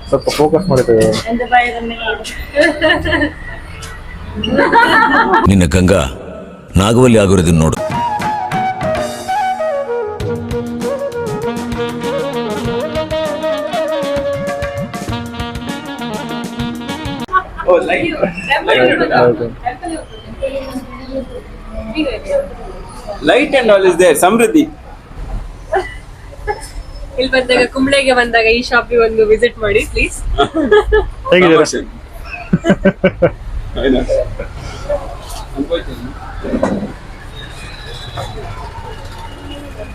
ಸ್ವಲ್ಪ ಫೋಕಸ್ ಮಾಡಿದ್ದೇವೆ. ನಿನ್ನ ಗಂಗಾ ನಾಗವಲ್ಲಿ ಆಗಿರೋದನ್ನ ನೋಡು. Light and all is there. Samruddhi ಇಲ್ಲಿ ಬಂದಾಗ ಕುಂಬ್ಳೆಗೆ ಬಂದಾಗ ಈ ಶಾಪಿಗೆ ಒಂದು ವಿಸಿಟ್ ಮಾಡಿ ಪ್ಲೀಸ್. ಹೇಗಿದ್ದೀರಾ?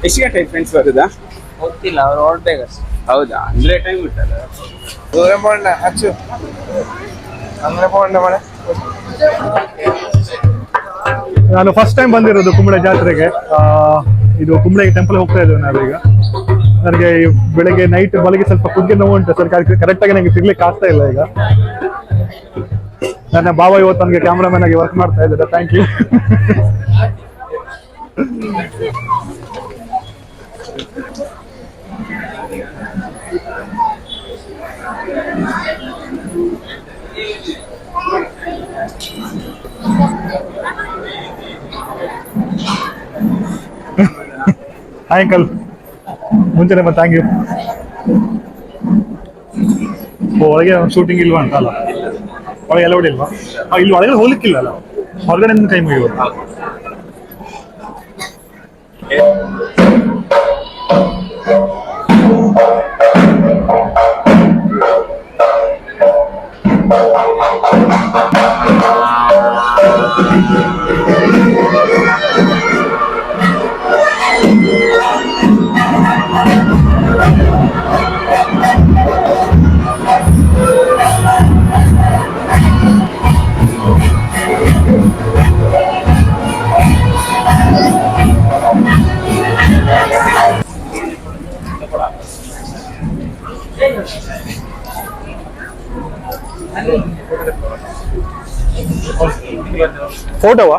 ಎಷ್ಟು ಗಂಟೆ ಫ್ರೆಂಡ್ಸ್ ಬರುದಾ ಗೊತ್ತಿಲ್ಲ, ಅವ್ರು ಹೊರಡ್ಬೇಕು. ಹೌದಾ? ಅಂದ್ರೆ ಟೈಮ್ ಇಟ್ಟಲ್ಲ. ನಾನು ಫಸ್ಟ್ ಟೈಮ್ ಬಂದಿರೋದು ಕುಂಬಳೆ ಜಾತ್ರೆಗೆ. ಇದು ಕುಂಬಳೆ ಟೆಂಪಲ್ ಹೋಗ್ತಾ ಇದ್ದೇವೆ ನಾವೀಗ. ನನಗೆ ಬೆಳಗ್ಗೆ ನೈಟ್ ಬಲಿಗೆ ಸ್ವಲ್ಪ ಕುಗ್ಗೆ ನೋವು ಉಂಟು ಸರ್, ಕರೆಕ್ಟಾಗಿ ನನಗೆ ಸಿಗ್ಲಿಕ್ಕೆ ಆಗ್ತಾ ಇಲ್ಲ ಈಗ. ನನ್ನ ಬಾವ ಇವತ್ತು ನನಗೆ ಕ್ಯಾಮ್ರಾಮನ್ ಆಗಿ ವರ್ಕ್ ಮಾಡ್ತಾ ಇದ್ದಾರೆ. Thank you. ಹಾಯ್ ಅಂಕಲ್, ಮುಂಚೆನೆ ಮತ್ತೆ ಥ್ಯಾಂಕ್ ಯು. ಒಳಗೆ ಶೂಟಿಂಗ್ ಇಲ್ವಾ ಅಂತ ಅಲ್ಲ? ಒಳಗೆ ಎಲ್ಲ ಹೊಡಿಲ್ವಾ? ಇಲ್ಲಿ ಒಳಗಡೆ ಹೋಗ್ಲಿಕ್ಕಿಲ್ಲ ಅಲ್ಲ, ಹೊರಗಡೆ ಕೈ ಮುಗಿಯೋದು. ಫೋಟೋವಾ?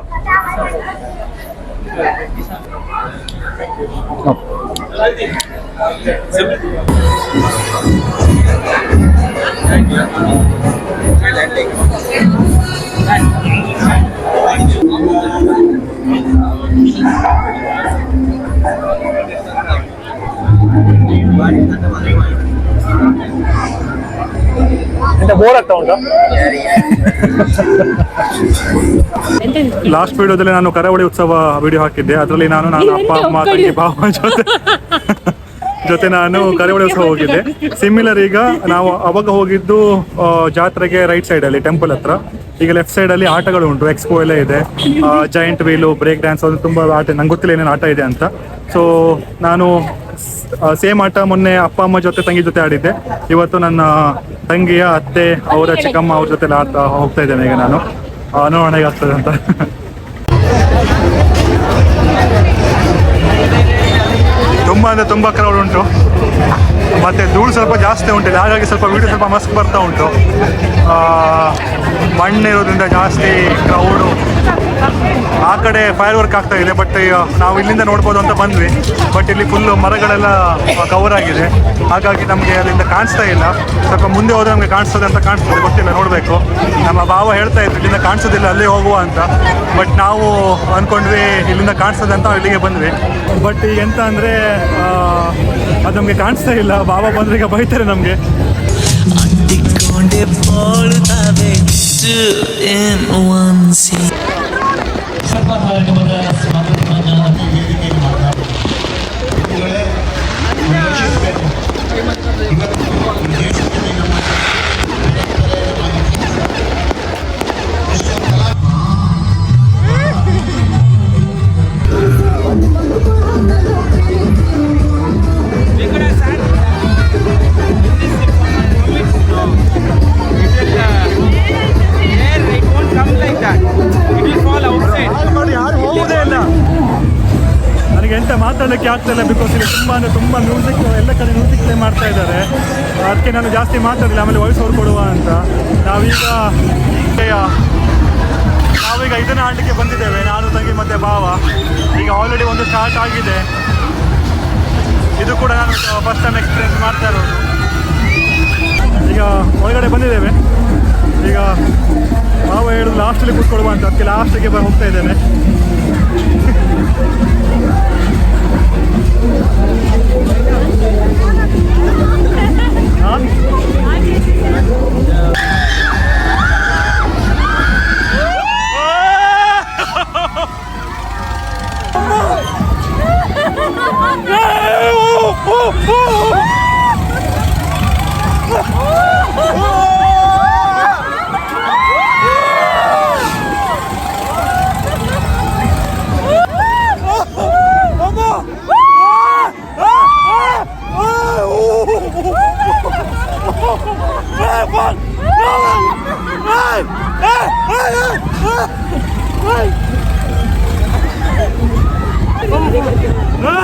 ಬೋರ್ ಆಗ್ತಾ ಉಂಟಾ? ಲಾಸ್ಟ್ ವಿಡಿಯೋದಲ್ಲಿ ನಾನು ಕರಾವಳಿ ಉತ್ಸವ ವಿಡಿಯೋ ಹಾಕಿದ್ದೆ. ಅದರಲ್ಲಿ ನಾನು ಅಪ್ಪ ಅಮ್ಮ ತಂಗಿ ಬಾವ ಜೊತೆ ನಾನು ಕರಾವಳಿ ಉತ್ಸವ ಹೋಗಿದ್ದೆ. ಸಿಮಿಲರ್ ಈಗ ನಾವು ಅವಾಗ ಹೋಗಿದ್ದು ಜಾತ್ರೆಗೆ ರೈಟ್ ಸೈಡ್ ಅಲ್ಲಿ ಟೆಂಪಲ್ ಹತ್ರ. ಈಗ ಲೆಫ್ಟ್ ಸೈಡ್ ಅಲ್ಲಿ ಆಟಗಳು ಉಂಟು, ಎಕ್ಸ್ಪೋ ಎಲ್ಲ ಇದೆ, ಜೈಂಟ್ ವೀಲು, ಬ್ರೇಕ್ ಡ್ಯಾನ್ಸ್, ಅದು ತುಂಬಾ ಆಟ. ನಂಗೆ ಗೊತ್ತಿಲ್ಲ ಏನೇನು ಆಟ ಇದೆ ಅಂತ. ಸೊ ನಾನು ಸೇಮ್ ಆಟ ಮೊನ್ನೆ ಅಪ್ಪ ಅಮ್ಮ ಜೊತೆ ತಂಗಿ ಜೊತೆ ಆಡಿದ್ದೆ. ಇವತ್ತು ನನ್ನ ತಂಗಿಯ ಅತ್ತೆ, ಅವರ ಚಿಕ್ಕಮ್ಮ ಅವ್ರ ಜೊತೆ ಆಡ್ತಾ ಹೋಗ್ತಾ ಇದ್ದೇನೆ ಈಗ ನಾನು. ನೋಡೋಣ ಹೇಗಾಗ್ತದೆ ಅಂತ. ತುಂಬ ಅಂದರೆ ತುಂಬ ಕ್ರೌಡ್ ಉಂಟು, ಮತ್ತು ಧೂಳು ಸ್ವಲ್ಪ ಜಾಸ್ತಿ ಉಂಟಿದೆ, ಹಾಗಾಗಿ ಸ್ವಲ್ಪ ವೀಡಿಯೋ ಸ್ವಲ್ಪ ಮಸ್ಕ್ ಬರ್ತಾ ಉಂಟು. ಮಣ್ಣಿರೋದ್ರಿಂದ ಜಾಸ್ತಿ ಕ್ರೌಡು. ಆ ಕಡೆ ಫೈರ್ ವರ್ಕ್ ಆಗ್ತಾ ಇದೆ, ಬಟ್ ನಾವು ಇಲ್ಲಿಂದ ನೋಡ್ಬೋದು ಅಂತ ಬಂದ್ವಿ. ಬಟ್ ಇಲ್ಲಿ ಫುಲ್ಲು ಮರಗಳೆಲ್ಲ ಕವರ್ ಆಗಿದೆ, ಹಾಗಾಗಿ ನಮಗೆ ಅಲ್ಲಿಂದ ಕಾಣಿಸ್ತಾ ಇಲ್ಲ. ಸ್ವಲ್ಪ ಮುಂದೆ ಹೋದ್ರೆ ನಮಗೆ ಕಾಣಿಸ್ತದೆ ಅಂತ ಕಾಣಿಸ್ತದೆ, ಗೊತ್ತಿಲ್ಲ, ನೋಡಬೇಕು. ನಮ್ಮ ಭಾವ ಹೇಳ್ತಾ ಇದ್ರು ಇಲ್ಲಿಂದ ಕಾಣಿಸೋದಿಲ್ಲ, ಅಲ್ಲೇ ಹೋಗುವ ಅಂತ. ಬಟ್ ನಾವು ಅಂದ್ಕೊಂಡ್ವಿ ಇಲ್ಲಿಂದ ಕಾಣಿಸ್ತದೆ ಅಂತ ಇಲ್ಲಿಗೆ ಬಂದ್ವಿ. ಬಟ್ ಈಗ ಎಂತ ಅಂದರೆ ಅದು ನಮಗೆ ಕಾಣಿಸ್ತಾ ಇಲ್ಲ. ಬಾಬಾ ಬಂದ್ರೆ ಈಗ ಬೈತಾರೆ ನಮಗೆ. ನನಗೆ ಎಂತ ಮಾತಾಡೋಕ್ಕೆ ಆಗ್ತಾಯಿಲ್ಲ, ಬಿಕಾಸ್ ಇಲ್ಲಿ ತುಂಬ ಮ್ಯೂಸಿಕ್, ಎಲ್ಲ ಕಡೆ ಮ್ಯೂಸಿಕ್ ಪ್ಲೇ ಮಾಡ್ತಾ ಇದ್ದಾರೆ. ಅದಕ್ಕೆ ನಾನು ಜಾಸ್ತಿ ಮಾತಾಡಿಲ್ಲ, ಆಮೇಲೆ ವಾಯ್ಸ್ ಓವರ್ ಕೊಡುವ ಅಂತ. ನಾವೀಗ ಇದನ್ನು ಆಡಲಿಕ್ಕೆ ಬಂದಿದ್ದೇವೆ, ನಾನು ತಂಗಿ ಮತ್ತು ಭಾವ. ಈಗ ಆಲ್ರೆಡಿ ಒಂದು ಸ್ಟಾರ್ಟ್ ಆಗಿದೆ. ಇದು ಕೂಡ ನಾನು ಫಸ್ಟ್ ಟೈಮ್ ಎಕ್ಸ್ಪೀರಿಯನ್ಸ್ ಮಾಡ್ತಾ ಇರೋದು. ಈಗ ಹೊರಗಡೆ ಬಂದಿದ್ದೇವೆ. ಈಗ ಮಾವ ಹೇಳಿದ್ರು ಲಾಸ್ಟಲ್ಲಿ ಕೂತ್ಕೊಳ್ಳುವ ಅಂತ, ಅದಕ್ಕೆ ಲಾಸ್ಟಿಗೆ ಹೋಗ್ತಾ ಇದ್ದೇನೆ. No.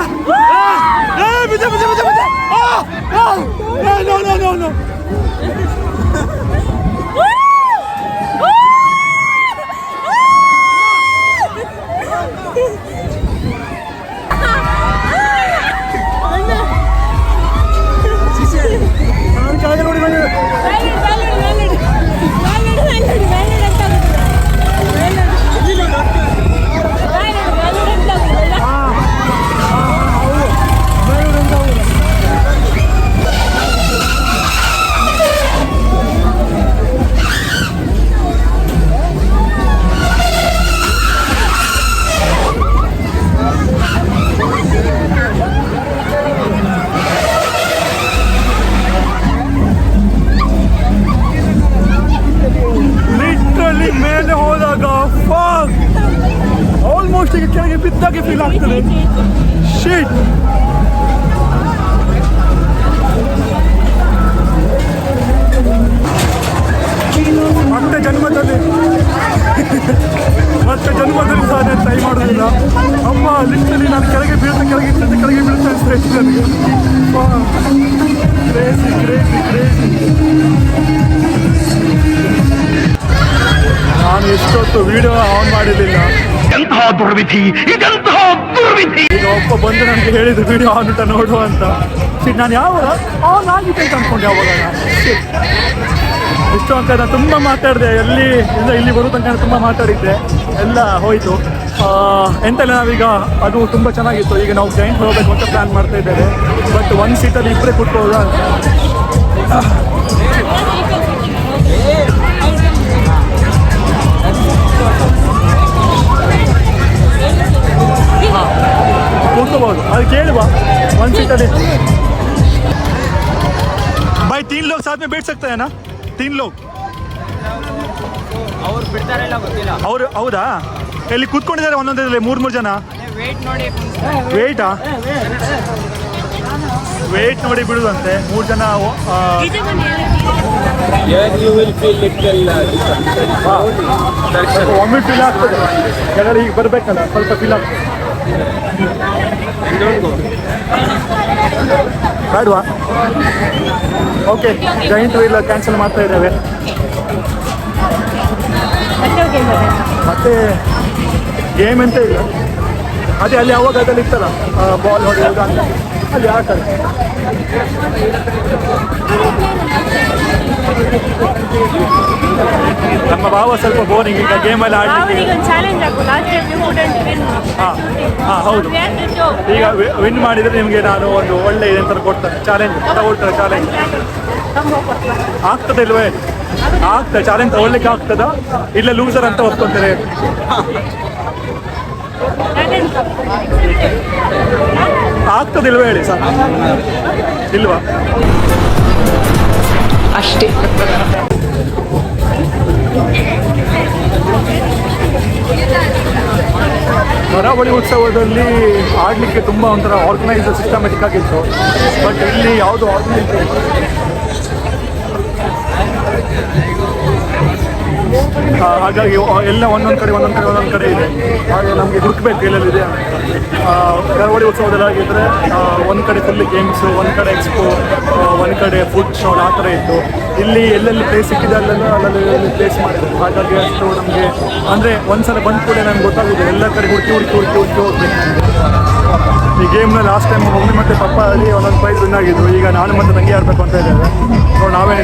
ಮೇಲೆ ಹೋದಾಗ ಆಲ್ಮೋಸ್ಟ್ ಈಗ ಕೆಳಗೆ ಬಿದ್ದಾಗೆ ಫೀಲ್ ಆಗ್ತದೆ. ಶಿಟ್. ಮತ್ತೆ ಜನ್ಮದಲ್ಲಿ ಸಹ ನಾನು ಟ್ರೈ ಮಾಡೋದಿಲ್ಲ. ಅಮ್ಮ ಲಿಸ್ಟಲ್ಲಿ ನಾನು ಕೆಳಗೆ ಬೀಳ್ತಾ ಅನಿಸ್ತಾ ನನಗೆ. ಕ್ರೇಜಿ. ನಾನು ಎಷ್ಟೊತ್ತು ವಿಡಿಯೋ ಆನ್ ಮಾಡಿರಲಿಲ್ಲ. ಈಗ ಒಬ್ಬ ಬಂದು ನನಗೆ ಹೇಳಿದ್ದು ವಿಡಿಯೋ ಆನ್ ಉಂಟ ನೋಡುವ ಅಂತ. ನಾನು ಯಾವಾಗ ಆನ್ ಆಗಿದೆ ಅಂತ ಅಂದ್ಕೊಂಡೆ. ಯಾವಾಗ ಇಷ್ಟು ಅಂತ ನಾನು ತುಂಬ ಮಾತಾಡಿದೆ, ಇಲ್ಲಿ ಬರೋ ತನಕ ತುಂಬ ಮಾತಾಡಿದ್ದೆ, ಎಲ್ಲ ಹೋಯಿತು. ಎಂತೆಲ್ಲ ನಾವೀಗ ಅದು ತುಂಬ ಚೆನ್ನಾಗಿತ್ತು. ಈಗ ನಾವು ಜೈಂಟ್ ಹೋಗಬೇಕು ಅಂತ ಪ್ಲ್ಯಾನ್ ಮಾಡ್ತಾ ಇದ್ದೇವೆ. ಬಟ್ ಒಂದು ಸೀಟಲ್ಲಿ ಇಬ್ಬರೇ ಕೂತ್ಕೊಳ್ಳೋದು ಅಂತ. ಕೂತ್ಕೋಬಹುದು, ಅದು ಕೇಳುವ. ಒಂದು सीट भाई 3 लोग साथ में बैठ सकते हैं ना? 3 लोग ಅವ್ರು ಬಿಡ್ತಾರಲ್ಲ ಗೊತ್ತಿಲ್ಲ. ಅವರು ಹೌದಾ? ಎಲ್ಲಿ ಕೂತ್ಕೊಂಡಿದ್ದಾರೆ ಒಂದೊಂದರಲ್ಲಿ 3 ಜನ. ವೇಟ್ ನೋಡಿ ಬಿಡುದಂತೆ 3 ಜನ. ಒಮ್ಮೆ ಫೀಲ್ ಆಗ್ತದೆ ಕೆಳಗಡೆ ಈಗ ಬರ್ಬೇಕಲ್ಲ, ಸ್ವಲ್ಪ ಫೀಲ್ ಆಗ್ತದೆ. ಬೇಡವಾ? ಓಕೆ, ಜೈಂಟ್ ವೀಲ್ ಕ್ಯಾನ್ಸಲ್ ಮಾಡ್ತಾ ಇದ್ದೇವೆ. ಮತ್ತೆ ಗೇಮ್ ಎಂತ ಇಲ್ಲ, ಅದೇ ಅಲ್ಲಿ ಅವಾಗ ಅದಲ್ಲಿ ಇತ್ತಲ್ಲ ಬಾಲ್ ಹೊಡೆಯೋದು ಅಂತ, ಅಲ್ಲಿ ಆಡ್ತಾರೆ. ನಮ್ಮ ಭಾವ ಸ್ವಲ್ಪ ಬೋರಿಂಗ್ ಈಗ ಗೇಮಲ್ಲಿ ಆಡಲಿಕ್ಕೆ. ಹಾಂ ಹೌದು, ಈಗ ವಿನ್ ಮಾಡಿದರೆ ನಿಮಗೆ ನಾನು ಒಂದು ಒಳ್ಳೆ ಏನಂತ ಕೊಡ್ತೇನೆ, ಚಾಲೆಂಜ್ ತಗೊಳ್ತಾರೆ. ಚಾಲೆಂಜ್ ಆಗ್ತದೆ ಇಲ್ವೇ? ಆಗ್ತದೆ. ಚಾಲೆಂಜ್ ತಗೊಳ್ಲಿಕ್ಕೆ ಆಗ್ತದ ಇಲ್ಲ ಲೂಸರ್ ಅಂತ ಒಪ್ಕೊಂತಾರೆ? ಆಗ್ತದಿಲ್ವ ಹೇಳಿ ಸರ್? ಇಲ್ವಾ? ಅಷ್ಟೇ. ಕರಾವಳಿ ಉತ್ಸವದಲ್ಲಿ ಆಡಲಿಕ್ಕೆ ತುಂಬ ಒಂಥರ ಆರ್ಗನೈಸ್ ಸಿಸ್ಟಮೆಟಿಕ್ ಆಗಿತ್ತು. ಬಟ್ ಇಲ್ಲಿ ಯಾವುದು ಆರ್ಗನೈಸ್ ಹಾಗಾಗಿ ಎಲ್ಲ ಒಂದೊಂದು ಕಡೆ ಇದೆ. ಹಾಗೆ ನಮಗೆ ಹುಡುಕ್ಬೇಕು ಎಲ್ಲೆಲ್ಲಿದೆ. ಕರಾವಳಿ ಉತ್ಸವದಲ್ಲಿ ಆಗಿದ್ದರೆ ಒಂದು ಕಡೆ ಫುಲ್ ಗೇಮ್ಸು, ಒಂದು ಕಡೆ ಎಕ್ಸ್ಪೋ, ಒಂದು ಕಡೆ ಫುಡ್ ಸ್ಟಾಲ್ ಆ ಥರ ಇತ್ತು. ಇಲ್ಲಿ ಎಲ್ಲೆಲ್ಲಿ ಪ್ಲೇಸ್ ಸಿಕ್ಕಿದೆ ಅಲ್ಲೆಲ್ಲ ಪ್ಲೇಸ್ ಮಾಡಿದ್ದಾರೆ. ಹಾಗಾಗಿ ಅಷ್ಟು ನಮಗೆ ಅಂದರೆ ಒಂದ್ಸಲ ಬಂದ ಕೂಡ ನನಗೆ ಗೊತ್ತಾಗುತ್ತೆ ಎಲ್ಲ ಕಡೆ ಹುಡುಕಿ ಹೋಗ್ಬೇಕು. ಈ ಗೇಮ್ನ ಲಾಸ್ಟ್ ಟೈಮ್ ಮಮ್ಮಿ ಮತ್ತು ಪಪ್ಪ ಅಲ್ಲಿ ಒಂದೊಂದು ಪ್ರೈಸ್ ವಿನ್ ಆಗಿದ್ರು. ಈಗ ನಾನು ಮತ್ತು ತಂಗಿ ಆಡಬೇಕು ಅಂತ ಇದ್ದೇವೆ. ನೋಡಿ ನಾವೇ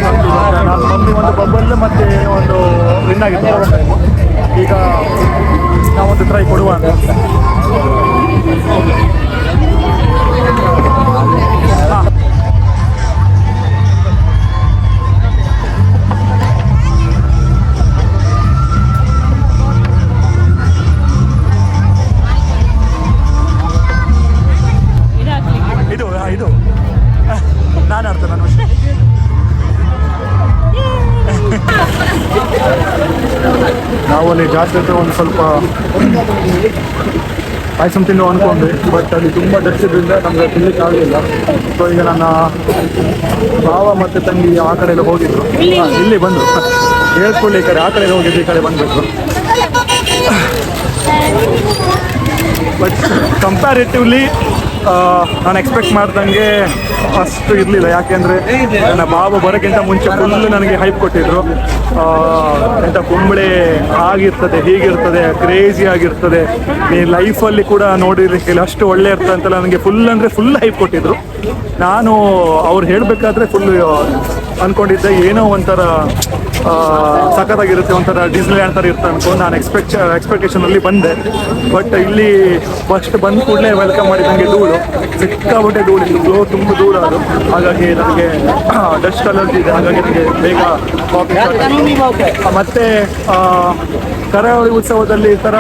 ನಾನು ಮಮ್ಮಿ ಒಂದು ಬಬ್ಬಲ್ ಮತ್ತು ಏನೋ ಒಂದು ವಿನ್ ಆಗಿತ್ತು ಲಾಸ್ಟ್ ಟೈಮ್. ಈಗ ನಾವೊಂದು ಟ್ರೈ ಕೊಡುವ ಅಂತ. ಇದು ನಾನು ಆಡ್ತೇನೆ ನಾನು ನಾವು ಅಲ್ಲಿ ಜಾಸ್ತಿ ಹತ್ರ ಒಂದು ಸ್ವಲ್ಪ ಪಾಯಸಂ ತಿನ್ನು ಅಂದ್ಕೊಂಡ್ವಿ, ಬಟ್ ಅಲ್ಲಿ ತುಂಬ ಡಸ್ಟ್ ಇದ್ರಿಂದ ನಮಗೆ ತಿನ್ನಲಿಕ್ಕೆ ಆಗಲಿಲ್ಲ. ಸೊ ಈಗ ನನ್ನ ಭಾವ ಮತ್ತು ತಂಗಿ ಆ ಕಡೆ ಎಲ್ಲ ಹೋಗಿದ್ರು, ಇಲ್ಲಿ ಬಂದರು. ಹೇಳ್ಕೊಳ್ಳಿ ಈ ಕಡೆ ಆ ಕಡೆ ಹೋಗಿದ್ದು ಈ ಕಡೆ ಬಂದ್ಬಿಟ್ರು. ಬಟ್ ಕಂಪ್ಯಾರಿಟಿವ್ಲಿ ನಾನು ಎಕ್ಸ್ಪೆಕ್ಟ್ ಮಾಡ್ದಂಗೆ ಅಷ್ಟು ಇರಲಿಲ್ಲ. ಯಾಕೆಂದರೆ ನನ್ನ ಬಾಬು ಬರೋಕ್ಕಿಂತ ಮುಂಚೆ ಫುಲ್ ನನಗೆ ಹೈಪ್ ಕೊಟ್ಟಿದ್ರು. ಎಂಥ ಕುಂಬಳೆ ಆಗಿರ್ತದೆ, ಹೀಗಿರ್ತದೆ, ಕ್ರೇಜಿ ಆಗಿರ್ತದೆ, ನೀ ಲೈಫಲ್ಲಿ ಕೂಡ ನೋಡಿರ್ಲಿಕ್ಕಿಲ್ಲ, ಅಷ್ಟು ಒಳ್ಳೆ ಇರ್ತದೆ ಅಂತೆಲ್ಲ ನನಗೆ ಫುಲ್ ಅಂದರೆ ಫುಲ್ ಹೈಪ್ ಕೊಟ್ಟಿದ್ರು. ನಾನು ಅವ್ರು ಹೇಳಬೇಕಾದ್ರೆ ಫುಲ್ ಅಂದ್ಕೊಂಡಿದ್ದೆ ಏನೋ ಒಂಥರ ಸಖತ್ತಾಗಿರುತ್ತೆ, ಒಂಥರ ಡಿಸ್ನಿಲ್ಯಾಂಡ್ ಥರ ಇರುತ್ತೆ ಅನ್ಕೊಂಡು ನಾನು ಎಕ್ಸ್ಪೆಕ್ಟೇಷನಲ್ಲಿ ಬಂದೆ. ಬಟ್ ಇಲ್ಲಿ ಫಸ್ಟ್ ಬಂದ ಕೂಡಲೇ ವೆಲ್ಕಮ್ ಮಾಡಿ ನನಗೆ ಧೂಳು, ಸಿಕ್ಕಾಬಿಟ್ಟೆ ಧೂಳಿತ್ತು, ತುಂಬ ಧೂಳು ಅದು. ಹಾಗಾಗಿ ನನಗೆ ಡಸ್ಟ್ ಅಲರ್ಜಿ ಇದೆ, ಹಾಗಾಗಿ ನನಗೆ ಬೇಗ ಮತ್ತು ಕರಾವಳಿ ಉತ್ಸವದಲ್ಲಿ ಈ ಥರ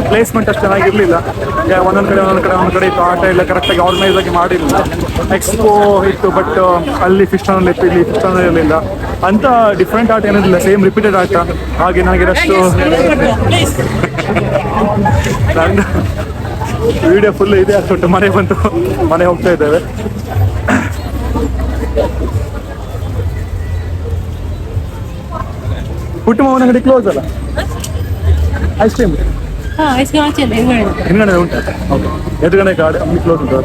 ಪ್ಲೇಸ್ಮೆಂಟ್ ಅಷ್ಟು ಚೆನ್ನಾಗಿರಲಿಲ್ಲ. ಒಂದೊಂದು ಕಡೆ ಇತ್ತು, ಆಟ ಎಲ್ಲ ಕರೆಕ್ಟಾಗಿ ಆರ್ಗನೈಸ್ ಆಗಿ ಮಾಡಿರಲಿಲ್ಲ. ಎಕ್ಸ್ಪೋ ಇತ್ತು, ಬಟ್ ಅಲ್ಲಿ ಫಿಸ್ಟನಲ್ಲಿ ಇತ್ತು, ಇಲ್ಲಿ ಫಿಸ್ಟನಲ್ಲಿ ಇರಲಿಲ್ಲ. ಅಂತ ಡಿಫ್ರೆಂಟ್ ಆಟ ಏನಿರಲಿಲ್ಲ, ಸೇಮ್ ರಿಪೀಟೆಡ್ ಆಟ. ಹಾಗೆ ನನಗೆ ಅಷ್ಟು ವಿಡಿಯೋ ಫುಲ್ ಇದೆ, ಅಷ್ಟು ಮನೆ ಬಂತು, ಮನೆ ಹೋಗ್ತಾ ಇದ್ದೇವೆ. ಪುಟ್ಟಮ್ಮನ ಅಂಗಡಿ ಕ್ಲೋಸ್ ಅಲ್ಲ, ಐಸ್ ಕ್ರೀಮ್ ಹಿಂಗಡೆ ಉಂಟು. ಓಕೆ, ಎದುರುಗಡೆ ಗಾಡಿ ಅಂಗಡಿ ಕ್ಲೋಸ್ ಉಂಟು.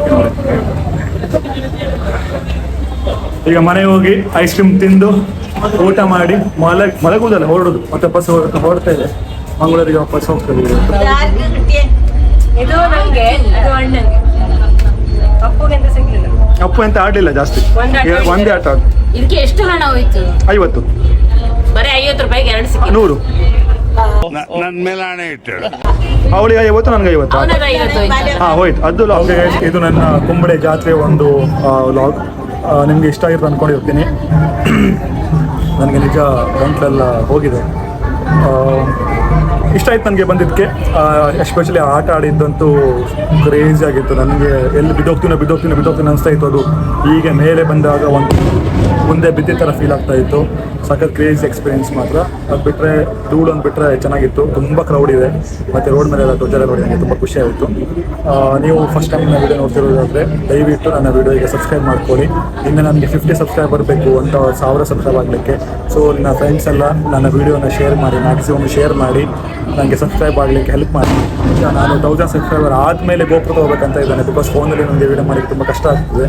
ಈಗ ಮನೆಗೆ ಹೋಗಿ ಐಸ್ ಕ್ರೀಮ್ ತಿಂದು ಊಟ ಮಾಡಿ ಮಲಗುವುದಲ್ಲ, ಹೊರಡುದು. ಮತ್ತೆ ಬಸ್ ಹೊರಡ್ತಾ ಇದೆ, ಮಂಗಳೂರಿಗೆ ವಾಪಸ್ ಹೋಗ್ತದೆ. ಇದು ನಂಗೆ, ಇದು ಅಣ್ಣಂಗೆ, ಅಪ್ಪುಗೆಂತ ಸಿಗ್ಲಿಲ್ಲ. ಅಪ್ಪು ಅಂತ ಆಡ್ಲಿಲ್ಲ ಜಾಸ್ತಿ, ಒಂದೇ ಆಟ ಆಡ. ಇದಕ್ಕೆ ಎಷ್ಟು ಹಣ ಹೋಯ್ತು? 50. ಬರೀ 50 ರೂಪಾಯಿಗೆ 2 ಸಿಕ್ಕಿ. 100. ನನ್ನ ಮೇಲೆ ಹಣೆ ಇಟ್ಟು ಅವಳಿಗೆ 50, ನನಗೆ 50. ಅವನದು 50 ಹೋಯ್ತು. ಹಾಂ ಹೋಯ್ತು. ಅದು ಲಾಗ್. ಇದು ನನ್ನ ಕುಂಬಳೆ ಜಾತ್ರೆ ಒಂದು ಲಾಗ್. ನಿಮಗೆ ಇಷ್ಟ ಆಗಿರುತ್ತೆ ಅಂದ್ಕೊಂಡಿರ್ತೀನಿ. ನನಗೆ ನಿಜ ಗಂಟಲೆಲ್ಲ ಹೋಗಿದೆ. ಇಷ್ಟ ಆಯ್ತು ನನಗೆ ಬಂದಿದ್ದಕ್ಕೆ. ಎಸ್ಪೆಷಲಿ ಆಟ ಆಡಿದ್ದಂತೂ ಕ್ರೇಜಿ ಆಗಿತ್ತು. ನನಗೆ ಎಲ್ಲಿ ಬಿದ್ದೋಗ್ತೀನಿ ಅನಿಸ್ತಾ ಇತ್ತು. ಅದು ಹೀಗೆ ಮೇಲೆ ಬಂದಾಗ ಒಂದು ಮುಂದೆ ಬಿದ್ದ ಥರ ಫೀಲ್ ಆಗ್ತಾ ಇತ್ತು. ಸಖತ್ ಕ್ರೇಜಿ ಎಕ್ಸ್ಪೀರಿಯನ್ಸ್ ಮಾತ್ರ. ಅದು ಬಿಟ್ಟರೆ ಧೂಳು ಅಂದ್ಬಿಟ್ರೆ ಚೆನ್ನಾಗಿತ್ತು. ತುಂಬ ಕ್ರೌಡ್ ಇದೆ, ಮತ್ತು ರೋಡ್ ಮೇಲೆ ಧ್ವಜ ನೋಡಿ ನನಗೆ ತುಂಬ ಖುಷಿ ಆಯಿತು. ನೀವು ಫಸ್ಟ್ ಟೈಮ್ ನನ್ನ ವೀಡಿಯೋ ನೋಡ್ತಿರೋದಾದರೆ ದಯವಿಟ್ಟು ನನ್ನ ವೀಡಿಯೋಗೆ ಸಬ್ಸ್ಕ್ರೈಬ್ ಮಾಡ್ಕೊಳ್ಳಿ. ಇನ್ನು ನನಗೆ 50 ಸಬ್ಸ್ಕ್ರೈಬ್ ಬರಬೇಕು ಅಂತ, 1000 ಸಬ್ಸ್ಕ್ರೈಬ್ ಆಗಲಿಕ್ಕೆ. ಸೊ ನನ್ನ ಫ್ರೆಂಡ್ಸ್ ಎಲ್ಲ ನನ್ನ ವೀಡಿಯೋನ ಶೇರ್ ಮಾಡಿ, ಮ್ಯಾಕ್ಸಿಮಮ್ ಶೇರ್ ಮಾಡಿ, ನನಗೆ ಸಬ್ಸ್ಕ್ರೈಬ್ ಆಗಲಿಕ್ಕೆ ಹೆಲ್ಪ್ ಮಾಡಿ. ನಾನು 1000 ಸಬ್ಸ್ಕ್ರೈಬರ್ ಆದಮೇಲೆ ಗೋಪುರ ಹೋಗ್ಬೇಕಂತ ಇದ್ದಾನೆ. ಬಿಕಾಸ್ ಫೋನಲ್ಲಿ ನನಗೆ ವೀಡಿಯೋ ಮಾಡೋಕ್ಕೆ ತುಂಬ ಕಷ್ಟ ಆಗ್ತದೆ.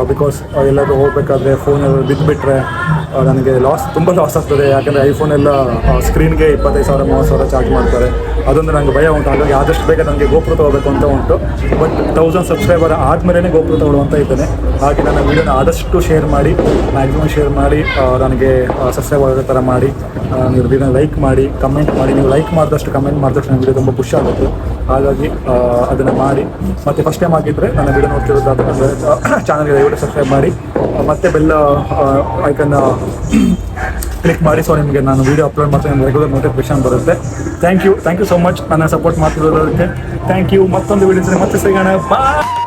ಬಿಕಾಸ್ ಎಲ್ಲರೂ ಹೋಗಬೇಕಾದ್ರೆ ಫೋನಲ್ಲಿ ಬಿದ್ದುಬಿಟ್ರೆ ನನಗೆ ತುಂಬ ಲಾಸ್ ಆಗ್ತದೆ. ಯಾಕಂದರೆ ಐಫೋನ್ ಎಲ್ಲ ಸ್ಕ್ರೀನ್ಗೆ 25,000 30,000 ಚಾರ್ಜ್ ಮಾಡ್ತಾರೆ. ಅದೊಂದು ನನಗೆ ಭಯ ಉಂಟು. ಹಾಗಾಗಿ ಆದಷ್ಟು ಬೇಗ ನನಗೆ ಗೋಪುರ ತಗೋಬೇಕು ಅಂತ ಉಂಟು. ಬಟ್ 1000 ಸಬ್ಸ್ಕ್ರೈಬರ್ ಆದಮೇಲೆ ಗೋಪುರ ತಗೊಳ್ಳುವಂತ ಇದ್ದೇನೆ. ಹಾಗೆ ನನ್ನ ವೀಡಿಯೋನ ಆದಷ್ಟು ಶೇರ್ ಮಾಡಿ, ಮ್ಯಾಕ್ಸಿಮಮ್ ಶೇರ್ ಮಾಡಿ, ನನಗೆ ಸಬ್ಸ್ಕ್ರೈಬ್ ಆಗೋ ಥರ ಮಾಡಿ, ನೀವು ವೀಡಿಯೋನ ಲೈಕ್ ಮಾಡಿ, ಕಮೆಂಟ್ ಮಾಡಿ. ನೀವು ಲೈಕ್ ಮಾಡಿದಷ್ಟು, ಕಮೆಂಟ್ ಮಾಡಿದಷ್ಟು ನನ್ನ ವೀಡಿಯೋ ತುಂಬ ಖುಷಿ ಆಗುತ್ತೆ. ಹಾಗಾಗಿ ಅದನ್ನು ಮಾಡಿ. ಮತ್ತು ಫಸ್ಟ್ ಟೈಮ್ ಆಗಿದ್ದರೆ ನನ್ನ ವೀಡಿಯೋ ನೋಡ್ತಿರೋದಾದರೆ ಅಂದರೆ ಚಾನಲ್ಗೆ ದಯವಿಟ್ಟು ಸಬ್ಸ್ಕ್ರೈಬ್ ಮಾಡಿ, ಮತ್ತು ಬೆಲ್ಲ ಐಕನ್ನ ಕ್ಲಿಕ್ ಮಾಡಿ. ಸೊ ನಿಮಗೆ ನಾನು ವೀಡಿಯೋ ಅಪ್ಲೋಡ್ ಮಾಡ್ತೀನಿ, ನಿಮ್ಗೆ ರೆಗ್ಯುಲರ್ ನೋಟಿಫಿಕೇಶನ್ ಬರುತ್ತೆ. ಥ್ಯಾಂಕ್ ಯು ಸೊ ಮಚ್ ನನ್ನ ಸಪೋರ್ಟ್ ಮಾಡ್ತಿರೋದಕ್ಕೆ. Thank you. ಮತ್ತೊಂದು ವೀಡಿಯೋಸ್ ಮತ್ತೆ ಸಿಗೋಣ. ಬಾಯ್.